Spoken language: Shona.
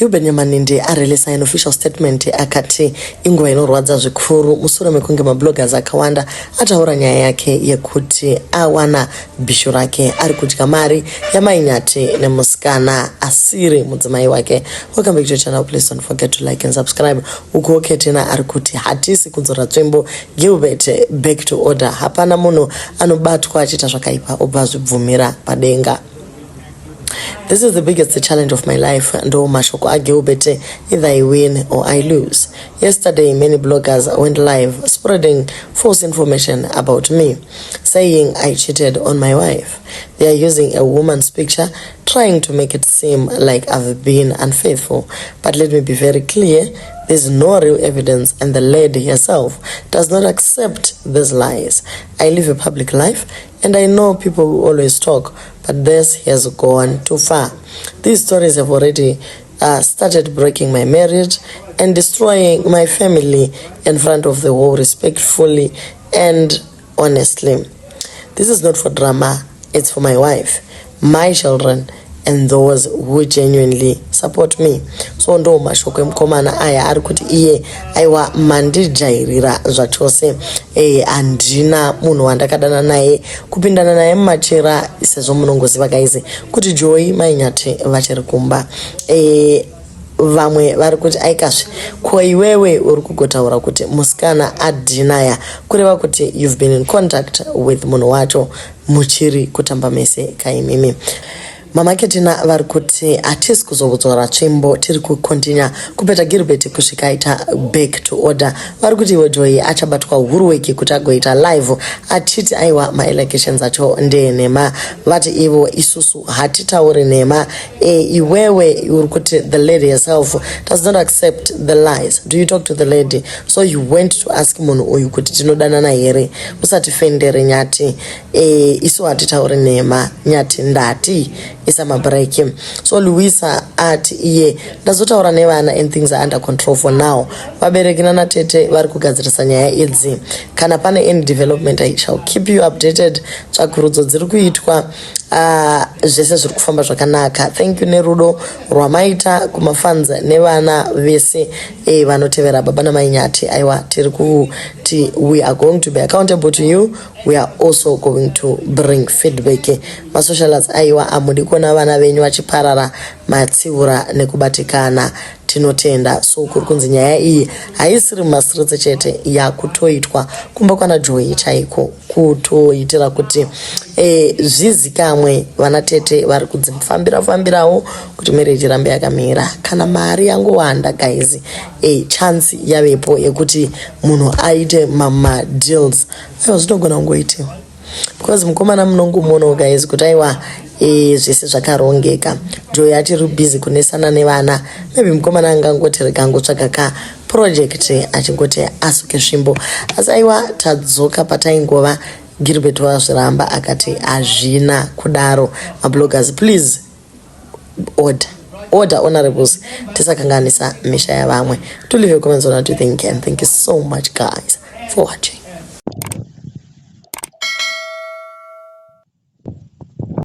Gilbert Nyathi areleasa an official statement akati inguva inorwadza zvikuru mushure mekunge mabloggers akawanda ataura nyaya yake yekuti awana bhishu rake ari kudya mari yamai Nyathi nemusikana asiye mudzimai wake. Welcome back to the channel. Please don't forget to like and subscribe. Uko Ketina ari kuti hatisi kudzora tsvimbo. Gilbert back to order. Hapana munhu anobatwa achiita zvakaipa obva zvibvumira padenga. This is the biggest challenge of my life, and mashoko Gilbert, either I win or I lose. Yesterday, many bloggers went live spreading false information about me, saying I cheated on my wife. They are using a woman's picture, trying to make it seem like I've been unfaithful. But let me be very clear, there's no real evidence, and the lady herself does not accept these lies. I live a public life, and I know people will always talk, but this has gone too far. These stories have already started breaking my marriage and destroying my family in front of the whole, respectfully and honestly. This is not for drama, it's for my wife, my children, and those who genuinely support me. So ndo mashoko mkomana aya ari kuti iye aiwa mandijairira zvachose andina munhu wandakadana naye kupindana naye mumachera sezvo munongoziva guys kuti Joy mai Nyathi vachiri kumba. Vamwe vari kuti aikazve ko iwewe uri kugotaura kuti musikana adhinaya kureva kuti you've been in contact with munhu wacho muchiri kutamba mese kaimimi. Mama Ketina vari kuti hatisi kuzodzora tsvimbo, tiri kukontinya kupeta Gilbert kusvika aita back to order. Vari kuti iwe Joy achabatwa huruweki kuti agoita live achiti aiwa ma-allegations acho ndenhema. Vati ivo isusu hatitauri nhema. Iwewe uri kuti the lady herself does not accept the lies. Do you talk to the lady? So you went to ask munhu uyu kuti tinodanana here, usatifendere Nyathi. Isu hatitauri nhema, Nyathi ndati isa mabreki. So Luisa ati iye ndazotaura nevana and things are under control for now. Vabereki nana tete vari kugadzirisa nyaya idzi. Kana pane any development I shall keep you updated. Tsvakurudzo dziri kuitwa zvese zviri kufamba zvakanaka. Thank you nerudo rwamaita kumafans nevana vese vanotevera baba namai Nyathi. Aiwa tiri kuti we are going to be accountable to you. We are also going to bring feedback. Masocialites aiwa amudi kuona vana venyu vachiparara matsiura nekubatikana tinotenda. So kuri kunzi nyaya iyi haisiri mumastreets chete yakutoitwa kumba kwana Joy chaiko kutoitira kuti zvizikamwe vana tete vari kudzifambirawo kuti marriage irambe yakamira. Kana mari yangowanda guys, chance yavepo yekuti munhu aite mama deals aiwa zvinogona kungoitiwa because mkomana munongomuonawo guys kuti aiwa zvese zvakarongeka. Joy achiri busy kunesana nevana. Maybe mkomana angangoti rekangotsvaga ka project achingoti asuke svimbo. Asi aiwa tadzoka pataingova Gilbert wazviramba akati hazvina kudaro. Mabloggers, please order honorables, tisakanganisa misha yavamwe. To leave your comments on what you think, and thank you so much guys for watching.